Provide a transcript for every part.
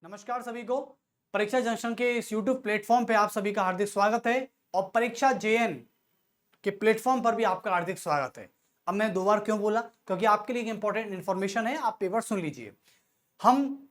नमस्कार सभी को। परीक्षा जंक्शन के इस YouTube प्लेटफॉर्म पे आप सभी का हार्दिक स्वागत है और परीक्षा JN के प्लेटफॉर्म पर भी आपका हार्दिक स्वागत है। अब मैं दो बार क्यों बोला, क्योंकि आपके लिए एक इंपॉर्टेंट इंफॉर्मेशन है, आप पेपर सुन लीजिए। हम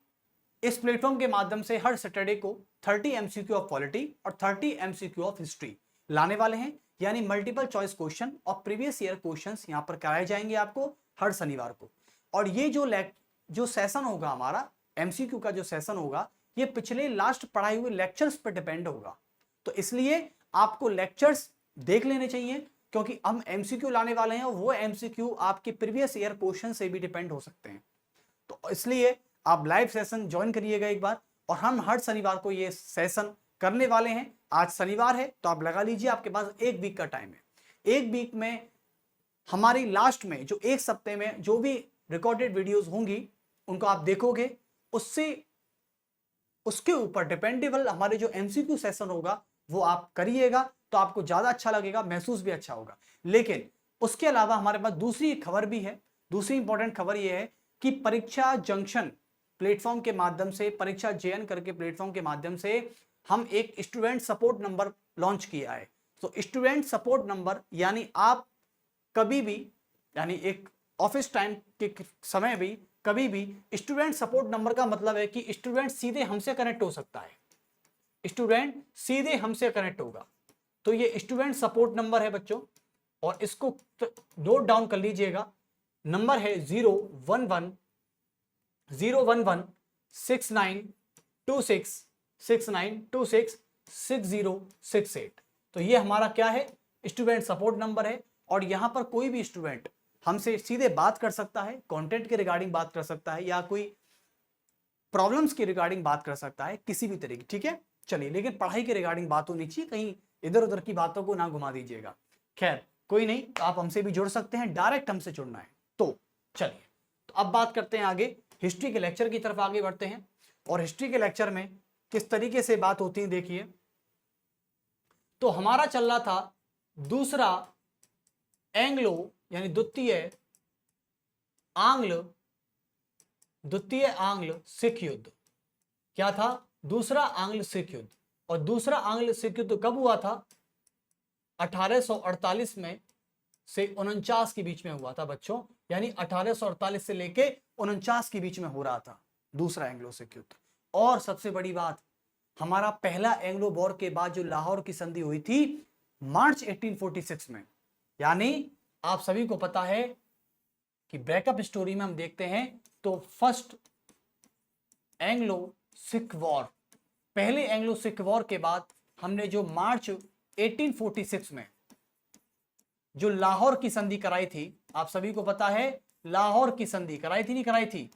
इस प्लेटफॉर्म के माध्यम से हर सैटरडे को 30 MCQ ऑफ पॉलिटी और 30 MCQ ऑफ हिस्ट्री लाने वाले हैं, यानी मल्टीपल चॉइस क्वेश्चन और प्रीवियस ईयर क्वेश्चंस यहां पर कराए जाएंगे आपको हर शनिवार को। और ये जो सेशन होगा हमारा MCQ का जो सेशन होगा, ये पिछले लास्ट पढ़ाई हुए लेक्चर्स पर डिपेंड होगा। तो इसलिए आपको लेक्चर्स देख लेने चाहिए, क्योंकि हम MCQ लाने वाले हैं और वो MCQ आपके प्रीवियस ईयर क्वेश्चन से भी डिपेंड हो सकते हैं। तो इसलिए आप लाइव सेशन ज्वाइन करिएगा एक बार, और हम हर शनिवार को ये सेशन करने वाले हैं। आज शनिवार है तो आप लगा लीजिए, आपके पास एक वीक का टाइम है। एक वीक में हमारी लास्ट में जो एक सप्ते में जो भी रिकॉर्डेड वीडियोस होंगी उनको आप देखोगे, उसके ऊपर डिपेंडेबल हमारे जो MCQ सेशन होगा वो आप करिएगा, तो आपको ज्यादा अच्छा लगेगा, महसूस भी अच्छा होगा। लेकिन उसके अलावा हमारे पास दूसरी खबर भी है। दूसरी इंपॉर्टेंट खबर ये है कि परीक्षा जंक्शन प्लेटफॉर्म के माध्यम से, परीक्षा JN करके प्लेटफॉर्म के माध्यम से हम एक स्टूडेंट सपोर्ट नंबर लॉन्च किया है। तो स्टूडेंट सपोर्ट नंबर यानी आप कभी भी, यानी एक ऑफिस टाइम के समय भी, कभी भी स्टूडेंट सपोर्ट नंबर का मतलब है कि स्टूडेंट सीधे हमसे कनेक्ट हो सकता है, स्टूडेंट सीधे हमसे कनेक्ट होगा। तो ये स्टूडेंट सपोर्ट नंबर है बच्चों, और इसको नोट डाउन कर लीजिएगा। नंबर है 011-6926-6926-6068। तो ये हमारा क्या है, स्टूडेंट सपोर्ट नंबर है। और यहां पर कोई भी स्टूडेंट हमसे सीधे बात कर सकता है, कंटेंट के रिगार्डिंग बात कर सकता है, या कोई प्रॉब्लम्स के रिगार्डिंग बात कर सकता है, किसी भी तरह की। ठीक है, चलिए, लेकिन पढ़ाई के रिगार्डिंग बात होनी चाहिए, कहीं इधर उधर की बातों को ना घुमा दीजिएगा। खैर कोई नहीं, तो आप हमसे भी जुड़ सकते हैं, डायरेक्ट हमसे जुड़ना है। तो चलिए, तो अब बात करते हैं आगे, हिस्ट्री के लेक्चर की तरफ आगे बढ़ते हैं। और हिस्ट्री के लेक्चर में किस तरीके से बात होती है देखिए। तो हमारा चल रहा था दूसरा एंग्लो यानी द्वितीय आंग्ल सिख युद्ध। क्या था? दूसरा आंग्ल सिख युद्ध। और दूसरा आंग्ल सिख युद्ध कब हुआ था? 1848 में से 49 के बीच में हुआ था बच्चों, यानी 1848 से लेके 49 के बीच में हो रहा था दूसरा एंग्लो सिख युद्ध। और सबसे बड़ी बात, हमारा पहला एंग्लो वॉर के बाद जो लाहौर की संधि हुई थी मार्च 1846 में, यानी आप सभी को पता है कि ब्रेकअप स्टोरी में हम देखते हैं तो फर्स्ट एंग्लो सिख वॉर, पहले एंग्लो सिख वॉर के बाद हमने जो मार्च 1846 में जो लाहौर की संधि कराई थी, आप सभी को पता है लाहौर की संधि कराई थी, नहीं कराई थी?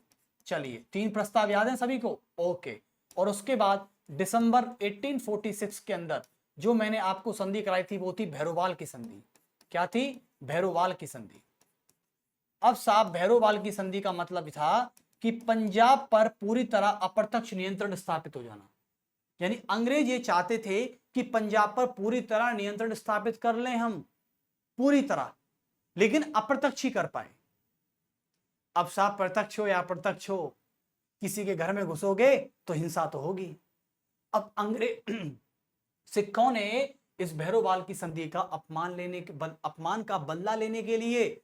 चलिए, 3 प्रस्ताव याद हैं सभी को? ओके। और उसके बाद दिसंबर 1846 के अंदर जो मैंने आपको संधि कराई थी वो थी भैरोवाल की संधि। क्या थी? भैरोवाल की संधि। अब साहब, भैरोवाल की संधि का मतलब था कि पंजाब पर पूरी तरह अप्रत्यक्ष नियंत्रण स्थापित हो जाना। यानी अंग्रेज ये चाहते थे कि पंजाब पर पूरी तरह नियंत्रण स्थापित कर लें हम, पूरी तरह, लेकिन अप्रत्यक्ष ही कर पाए। अब साहब, प्रत्यक्ष हो या अप्रत्यक्ष हो, किसी के घर में घुसोगे तो हिंसा तो होगी। अब अंग्रेज सिखों ने इस भैरोवाल की संधि का अपमान का बदला लेने के लिए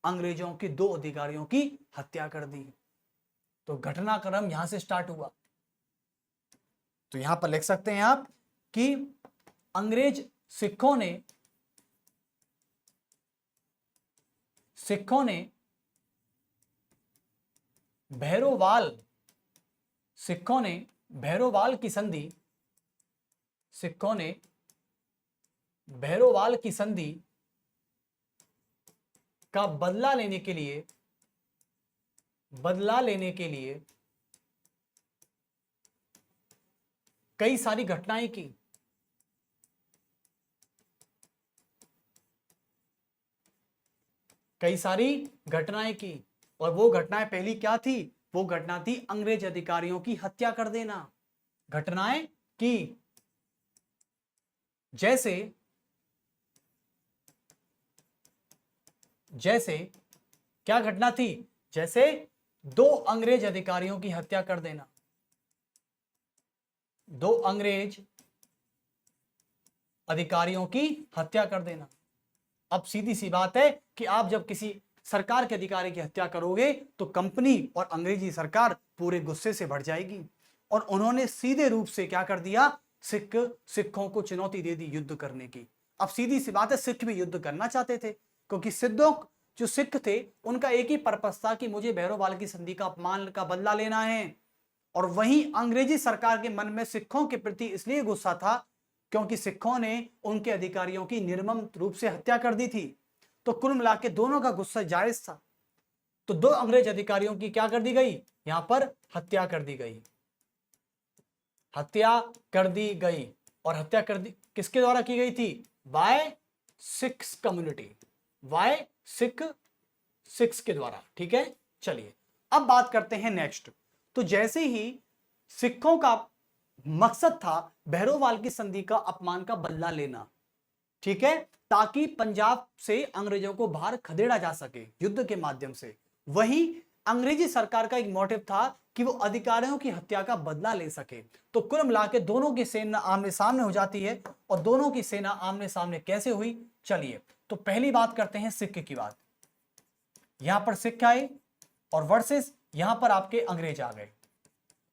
अंग्रेजों के 2 अधिकारियों की हत्या कर दी। तो घटनाक्रम यहां से स्टार्ट हुआ। तो यहां पर लिख सकते हैं आप कि अंग्रेज सिखों ने भैरोवाल की संधि का बदला लेने के लिए कई सारी घटनाएं की। और वो घटनाएं पहली क्या थी? वो घटना थी अंग्रेज अधिकारियों की हत्या कर देना। घटनाएं की, जैसे क्या घटना थी? जैसे 2 अंग्रेज अधिकारियों की हत्या कर देना। दो अंग्रेज अधिकारियों की हत्या कर देना। अब सीधी सी बात है कि आप जब किसी सरकार के अधिकारी की हत्या करोगे तो कंपनी और अंग्रेजी सरकार पूरे गुस्से से भर जाएगी। और उन्होंने सीधे रूप से क्या कर दिया, सिखों को चुनौती दे दी युद्ध करने की। अब सीधी सी बात है, सिख भी युद्ध करना चाहते थे, क्योंकि सिद्धों जो सिख थे उनका एक ही पर्पस था कि मुझे भैरोवाल की संधि का अपमान का बदला लेना है। और वहीं अंग्रेजी सरकार के मन में सिखों के प्रति इसलिए गुस्सा था क्योंकि सिखों ने उनके अधिकारियों की निर्मम रूप से हत्या कर दी थी। तो कुल मिला के दोनों का गुस्सा जायज था। तो दो अंग्रेज अधिकारियों की क्या कर दी गई, यहां पर हत्या कर दी गई, हत्या कर दी गई। और हत्या कर दी किसके द्वारा की गई थी, by six community, by six के द्वारा। ठीक है, चलिए अब बात करते हैं नेक्स्ट। तो जैसे ही सिखों का मकसद था भैरोवाल की संधि का अपमान का बदला लेना, ठीक है, ताकि पंजाब से अंग्रेजों को बाहर खदेड़ा जा सके युद्ध के माध्यम से। वहीं अंग्रेजी सरकार का एक मोटिव था कि वो अधिकारियों की हत्या का बदला ले सके। तो कुल मिला के दोनों की सेना आमने सामने हो जाती है। और दोनों की सेना आमने सामने कैसे हुई, चलिए तो पहली बात करते हैं सिख की बात। यहां पर सिख आए और वर्सेस यहां पर आपके अंग्रेज आ गए।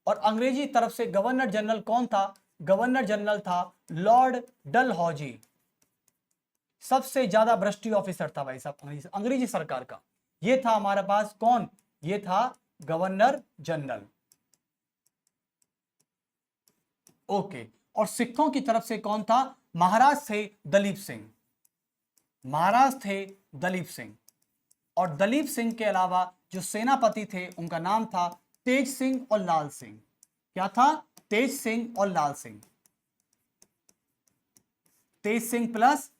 और अंग्रेजी तरफ से गवर्नर जनरल कौन था, गवर्नर जनरल था लॉर्ड डलहौजी। सबसे ज्यादा भ्रष्ट ऑफिसर था भाई साहब अंग्रेजी सरकार का। ये था हमारे पास कौन, ये था गवर्नर जनरल। ओके, और सिखों की तरफ से कौन था, महाराज थे दलीप सिंह, महाराज थे दलीप सिंह। और दलीप सिंह के अलावा जो सेनापति थे उनका नाम था तेज सिंह और लाल सिंह। क्या था, तेज सिंह और लाल सिंह, तेज सिंह प्लस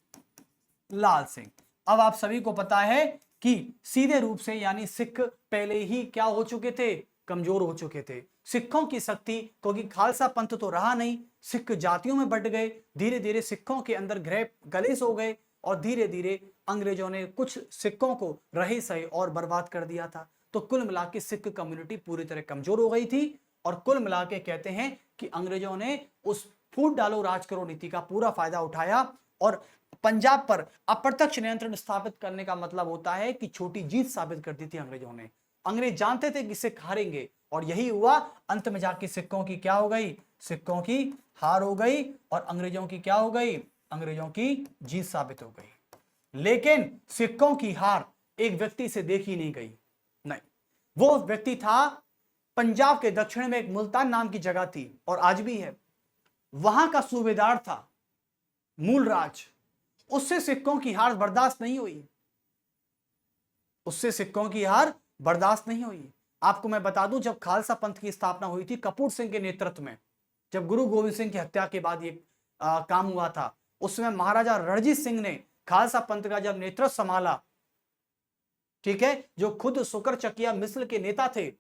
लाल सिंह। अब आप सभी को पता है कि सीधे रूप से यानी सिख पहले ही क्या हो चुके थे, कमजोर हो चुके थे। सिखों की शक्ति, क्योंकि खालसा पंथ तो रहा नहीं, सिख जातियों में बंट गए, धीरे धीरे सिखों के अंदर ग्रह गलेस हो गए और धीरे धीरे अंग्रेजों ने कुछ सिखों को रहे सहे और बर्बाद कर दिया था। तो कुल मिला के सिख कम्युनिटी पूरी तरह कमजोर हो गई थी। और कुल मिला के कहते हैं कि अंग्रेजों ने उस फूट डालो राज करो नीति का पूरा फायदा उठाया और पंजाब पर अप्रत्यक्ष नियंत्रण स्थापित करने का मतलब होता है कि छोटी जीत साबित कर दी थी अंग्रेजों ने। अंग्रेज जानते थे कि सिख हारेंगे और यही हुआ। अंत में जाके सिखों की क्या हो गई, सिखों की हार हो गई और अंग्रेजों की क्या हो गई, अंग्रेजों की जीत साबित हो गई। लेकिन सिखों की हार एक व्यक्ति से देखी नहीं गई, नहीं, वो व्यक्ति था पंजाब के दक्षिण में एक मुल्तान नाम की जगह थी और आज भी है। वहां का सूबेदार था मूलराज। उससे सिखों की हार बर्दाश्त नहीं हुई, उससे सिखों की हार बर्दाश्त नहीं हुई। आपको मैं बता दूं, जब खालसा पंथ की स्थापना हुई थी कपूर सिंह के नेतृत्व में, जब गुरु गोविंद सिंह की हत्या के बाद ये काम हुआ था, उस समय महाराजा रणजीत सिंह ने खालसा पंथ का जब नेतृत्व संभाला, ठीक है, जो खुद सुकर चकिया मिस्र के नेता थे,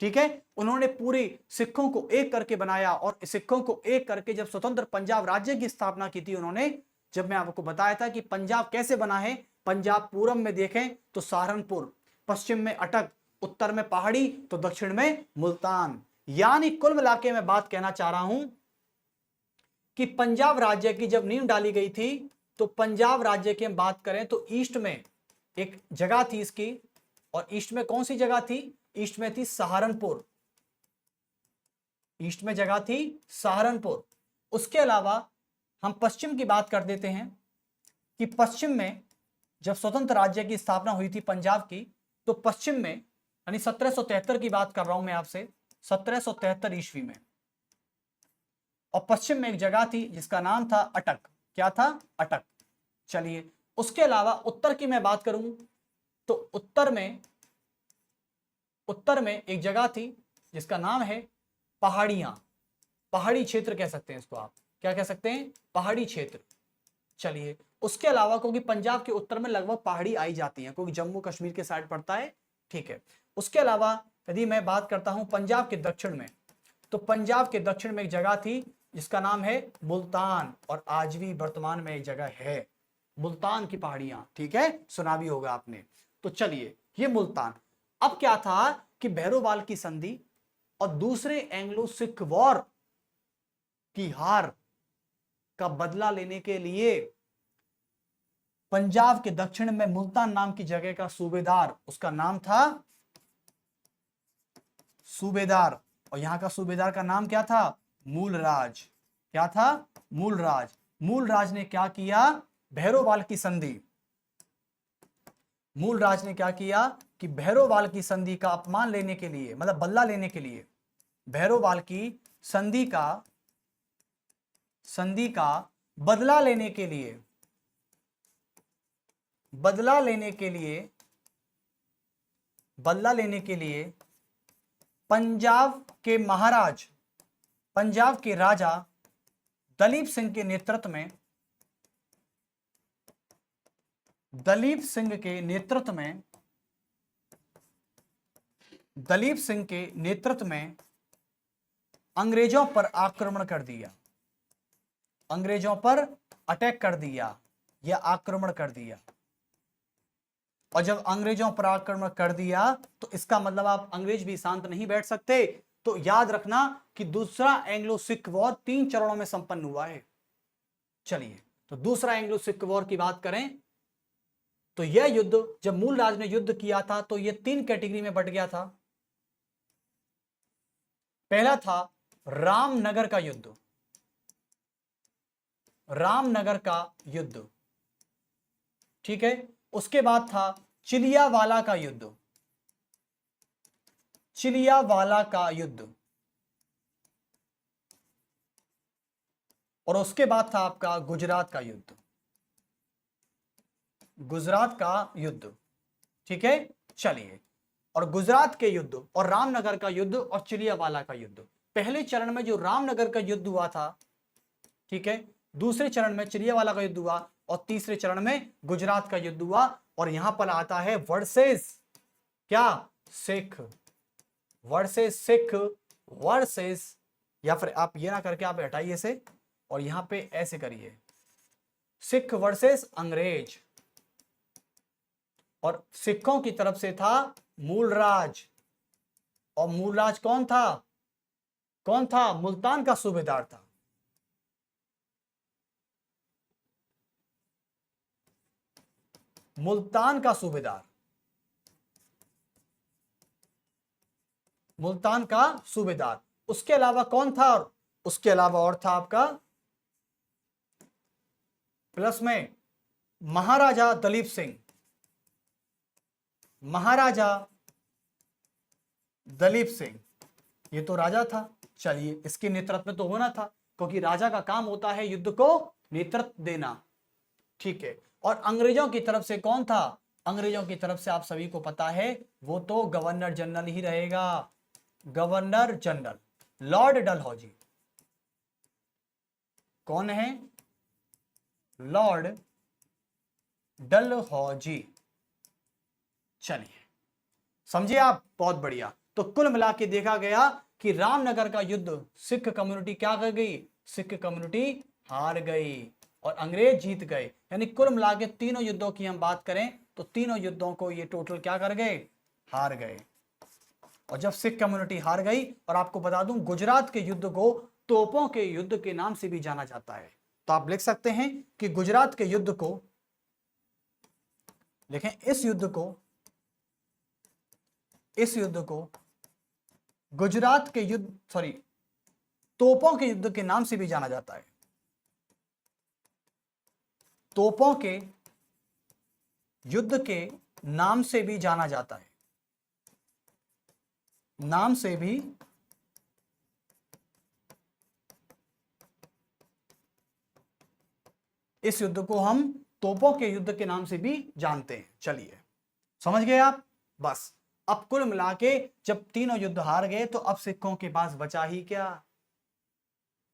ठीक है, उन्होंने पूरे सिखों को एक करके बनाया और सिखों को एक करके जब स्वतंत्र पंजाब राज्य की स्थापना की थी उन्होंने, जब मैं आपको बताया था कि पंजाब कैसे बना है, पंजाब पूरब में देखें तो सहारनपुर, पश्चिम में अटक, उत्तर में पहाड़ी, तो दक्षिण में मुल्तान। यानी कुल मिला के मैं बात कहना चाह रहा हूं कि पंजाब राज्य की जब नींव डाली गई थी तो पंजाब राज्य की हम बात करें तो ईस्ट में एक जगह थी इसकी, और ईस्ट में कौन सी जगह थी, ईस्ट में थी सहारनपुर, ईस्ट में जगह थी सहारनपुर। उसके अलावा हम पश्चिम की बात कर देते हैं कि पश्चिम में जब स्वतंत्र राज्य की स्थापना हुई थी पंजाब की, तो पश्चिम में यानी 1773 की बात कर रहा हूं मैं आपसे, 1773 ईस्वी में, और पश्चिम में एक जगह थी जिसका नाम था अटक। क्या था, अटक। चलिए उसके अलावा उत्तर की मैं बात करूं तो उत्तर में एक जगह थी जिसका नाम है पहाड़ियां, पहाड़ी क्षेत्र कह सकते हैं इसको आप, क्या कह सकते हैं, पहाड़ी क्षेत्र। चलिए उसके अलावा, क्योंकि पंजाब के उत्तर में लगभग पहाड़ी आई जाती है क्योंकि जम्मू कश्मीर के साइड पड़ता है, ठीक है। उसके अलावा यदि मैं बात करता हूं पंजाब के दक्षिण में, तो पंजाब के दक्षिण में एक जगह थी जिसका नाम है मुल्तान, और आज भी वर्तमान में एक जगह है मुल्तान की पहाड़ियां, ठीक है, सुना भी होगा आपने। तो चलिए ये मुल्तान। अब क्या था कि भैरोवाल की संधि और दूसरे एंग्लो सिख वॉर की हार का बदला लेने के लिए पंजाब के दक्षिण में मुल्तान नाम की जगह का सूबेदार, उसका नाम था सूबेदार, और यहां का सूबेदार का नाम क्या था? मूलराज। क्या था? मूलराज। मूलराज ने क्या किया? भैरोवाल की संधि, मूलराज ने क्या किया कि भैरोवाल की संधि का अपमान लेने के लिए, मतलब बदला लेने के लिए, भैरोवाल की संधि का बदला लेने के लिए, बदला लेने के लिए पंजाब के महाराज, पंजाब के राजा दलीप सिंह के नेतृत्व में, दलीप सिंह के नेतृत्व में अंग्रेजों पर आक्रमण कर दिया, अंग्रेजों पर अटैक कर दिया या आक्रमण कर दिया। और जब अंग्रेजों पर आक्रमण कर दिया तो इसका मतलब आप अंग्रेज भी शांत नहीं बैठ सकते। तो याद रखना कि दूसरा एंग्लो सिख वॉर 3 चरणों में संपन्न हुआ है। चलिए, तो दूसरा एंग्लो सिख वॉर की बात करें तो यह युद्ध, जब मूलराज ने युद्ध किया था तो यह 3 कैटेगरी में बट गया था। पहला था रामनगर का युद्ध, रामनगर का युद्ध, ठीक है। उसके बाद था चिलियावाला का युद्ध, चिलियावाला का युद्ध, और उसके बाद था आपका गुजरात का युद्ध, गुजरात का युद्ध, ठीक है। चलिए, और गुजरात के युद्ध और रामनगर का युद्ध और चिलियावाला का युद्ध, पहले चरण में जो रामनगर का युद्ध हुआ था, ठीक है, दूसरे चरण में चिलियावाला का युद्ध हुआ और तीसरे चरण में गुजरात का युद्ध हुआ। और यहां पर आता है वर्सेस क्या? सिख, वर्सेस सिख, वर्सेस, या फिर आप ये ना करके आप हटाइए से और यहां पे ऐसे करिए, सिख वर्सेस अंग्रेज। और सिखों की तरफ से था मूलराज, और मूलराज कौन था? कौन था? मुल्तान का सूबेदार था। मुल्तान का सूबेदार, मुल्तान का सूबेदार। उसके अलावा कौन था? उसके अलावा और था आपका प्लस में महाराजा दलीप सिंह, महाराजा दलीप सिंह, ये तो राजा था। चलिए, इसके नेतृत्व में तो होना था क्योंकि राजा का काम होता है युद्ध को नेतृत्व देना, ठीक है। और अंग्रेजों की तरफ से कौन था? अंग्रेजों की तरफ से आप सभी को पता है वो तो गवर्नर जनरल ही रहेगा, गवर्नर जनरल लॉर्ड डलहौजी। कौन है? लॉर्ड डलहौजी। चलिए, समझिए आप, बहुत बढ़िया। तो कुल मिला के देखा गया कि रामनगर का युद्ध सिख कम्युनिटी क्या कर गई? सिख कम्युनिटी हार गई और अंग्रेज जीत गए। यानी कुल मिला के तीनों युद्धों की हम बात करें तो तीनों युद्धों को ये टोटल क्या कर गए? हार गए। और जब सिख कम्युनिटी हार गई, और आपको बता दूं गुजरात के युद्ध को तोपों के युद्ध के नाम से भी जाना जाता है। तो आप लिख सकते हैं कि गुजरात के युद्ध को, देखें इस युद्ध को गुजरात के युद्ध, सॉरी, तोपों के युद्ध के नाम से भी जाना जाता है। तोपों के युद्ध के नाम से भी जाना जाता है, नाम से भी इस युद्ध को हम तोपों के युद्ध के नाम से भी जानते हैं। चलिए, समझ गए आप? बस अब कुल मिला के जब तीनों युद्ध हार गए तो अब सिखों के पास बचा ही क्या?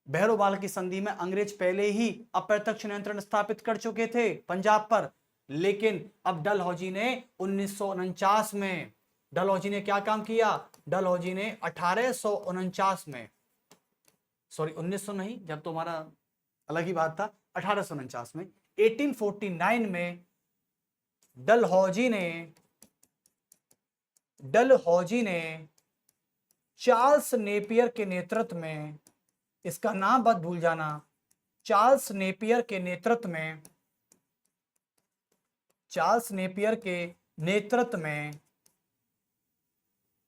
भैरोवाल की संधि में अंग्रेज पहले ही अप्रत्यक्ष नियंत्रण स्थापित कर चुके थे पंजाब पर, लेकिन अब डलहौजी ने 1949 में, डलहौजी ने क्या काम किया? डलहौजी ने 1849 में, सॉरी 1900 नहीं, जब तो हमारा अलग ही बात था, 1849 में, 1849 में डलहौजी ने चार्ल्स नेपियर के नेतृत्व में इसका नाम मत भूल जाना, चार्ल्स नेपियर के नेतृत्व में, चार्ल्स नेपियर के नेतृत्व में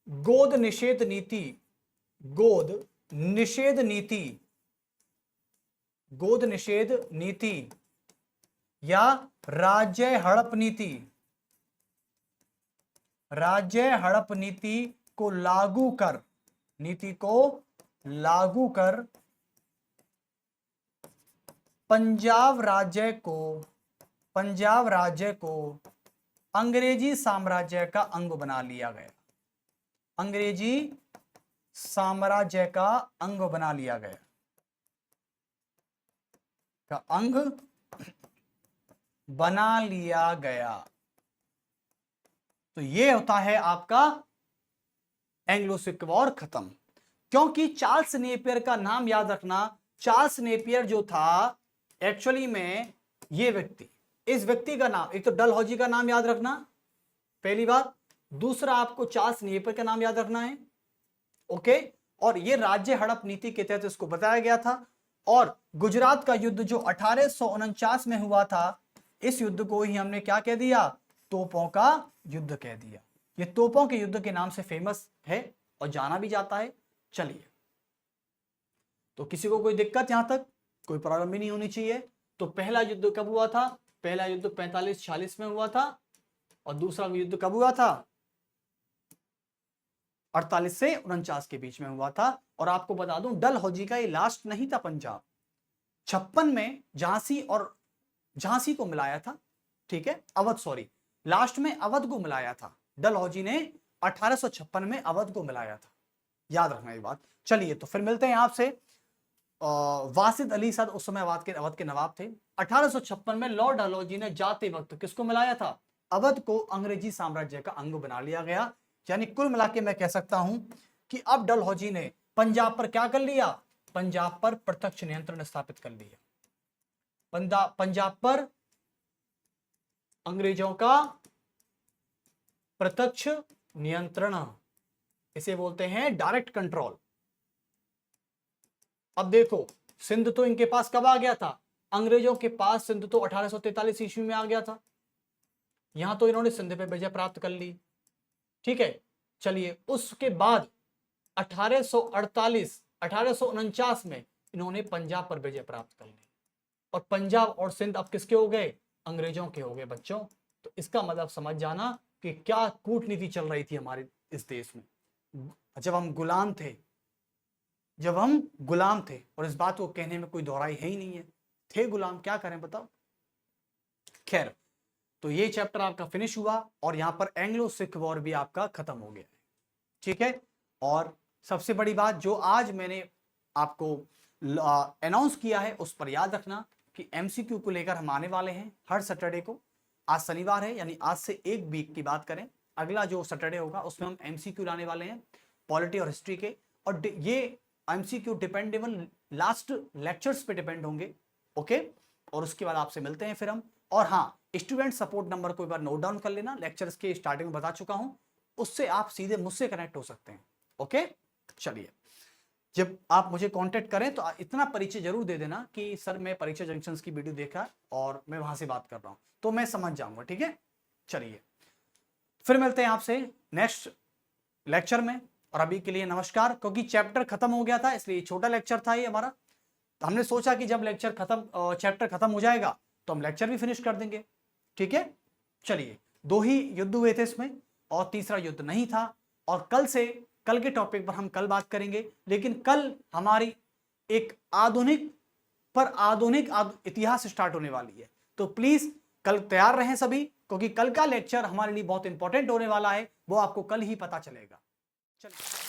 गोद निषेध नीति, गोद निषेध नीति, गोद निषेध नीति या राज्य हड़प नीति, राज्य हड़प नीति को लागू कर, नीति को लागू कर पंजाब राज्य को अंग्रेजी साम्राज्य का अंग बना लिया गया, अंग्रेजी साम्राज्य का अंग बना लिया गया, का अंग बना लिया गया। तो ये होता है आपका एंग्लो सिख वॉर खत्म। क्योंकि चार्ल्स नेपियर का नाम याद रखना, चार्ल्स नेपियर जो था एक्चुअली में ये व्यक्ति, इस व्यक्ति का नाम, एक तो डलहौजी का नाम याद रखना पहली बात, दूसरा आपको चार्ल्स नेपियर का नाम याद रखना है, ओके। और ये राज्य हड़प नीति के तहत इसको बताया गया था। और गुजरात का युद्ध जो 1849 में हुआ था, इस युद्ध को ही हमने क्या कह दिया, तोपों का युद्ध कह दिया। ये तोपों के युद्ध के नाम से फेमस है और जाना भी जाता है। चलिए, तो किसी को कोई दिक्कत यहां तक, कोई प्रॉब्लम भी नहीं होनी चाहिए। तो पहला युद्ध कब हुआ था, पहला युद्ध 45-46 में हुआ था, और दूसरा युद्ध कब हुआ था, 48 से 49 के बीच में हुआ था। और आपको बता दूं, डलहौजी का ये लास्ट नहीं था पंजाब, 56 में झांसी को मिलाया था, ठीक है, अवध, सॉरी, लास्ट में अवध को मिलाया था। डलहौजी ने 1856 में अवध को मिलाया था, याद रखना ये बात। चलिए, तो फिर मिलते हैं आपसे। वासिद अली सद उस समय अवध के नवाब थे। 1856 में लॉर्ड डलहौजी ने जाते वक्त किसको मिलाया था, अवध को अंग्रेजी साम्राज्य का अंग बना लिया गया। यानी कुल मिला के मैं कह सकता हूं कि अब डलहौजी ने पंजाब पर क्या कर लिया, पंजाब पर प्रत्यक्ष नियंत्रण स्थापित कर लिया। पंजाब पर अंग्रेजों का प्रत्यक्ष नियंत्रण, इसे बोलते हैं डायरेक्ट कंट्रोल। अब देखो, सिंध तो इनके पास कब आ गया था, अंग्रेजों के पास सिंध तो 1843 ईस्वी में आ गया था। यहां तो इन्होंने सिंध पे विजय प्राप्त कर ली, ठीक है। चलिए, उसके बाद 1849 में इन्होंने पंजाब पर विजय प्राप्त कर ली, और पंजाब और सिंध अब किसके हो गए, अंग्रेजों के हो गए बच्चों। तो इसका मतलब समझ जाना कि क्या कूटनीति चल रही थी हमारे इस देश में जब हम गुलाम थे, और इस बात को कहने में कोई दोहराई है ही नहीं है, थे गुलाम, क्या करें बताओ। खैर, तो ये चैप्टर आपका फिनिश हुआ, और यहां पर एंग्लो सिख वॉर भी आपका खत्म हो गया, ठीक है। और सबसे बड़ी बात जो आज मैंने आपको अनाउंस किया है, उस पर याद रखना कि एमसीक्यू को लेकर हम आने वाले हैं हर सैटरडे को। आज शनिवार है, यानी आज से एक वीक की बात करें, अगला जो सैटरडे होगा उसमें हम एमसीक्यू लाने वाले हैं पॉलिटी और हिस्ट्री के। और ये एमसीक्यू डिपेंडेबल लास्ट लेक्चर्स पे डिपेंड होंगे, ओके। और उसके बाद आपसे मिलते हैं फिर हम। और हाँ, स्टूडेंट सपोर्ट नंबर को एक बार नोट डाउन कर लेना, लेक्चर्स के स्टार्टिंग में बता चुका हूं, उससे आप सीधे मुझसे कनेक्ट हो सकते हैं, ओके। चलिए, जब आप मुझे कांटेक्ट करें तो इतना परिचय जरूर दे देना कि सर मैं परीक्षा जंक्शंस की वीडियो देखा और मैं वहां से बात कर रहा हूं, तो मैं समझ जाऊंगा, ठीक है। चलिए, फिर मिलते हैं आपसे नेक्स्ट लेक्चर में, और अभी के लिए नमस्कार। क्योंकि चैप्टर खत्म हो गया था, इसलिए छोटा लेक्चर था ये हमारा। तो हमने सोचा कि जब चैप्टर खत्म हो जाएगा तो हम लेक्चर भी फिनिश कर देंगे, ठीक है। चलिए, 2 ही युद्ध हुए थे इसमें, और तीसरा युद्ध नहीं था। और कल के टॉपिक पर हम कल बात करेंगे, लेकिन कल हमारी एक आधुनिक इतिहास स्टार्ट होने वाली है। तो प्लीज कल तैयार रहें सभी, क्योंकि कल का लेक्चर हमारे लिए बहुत इंपॉर्टेंट होने वाला है, वो आपको कल ही पता चलेगा। चलिए।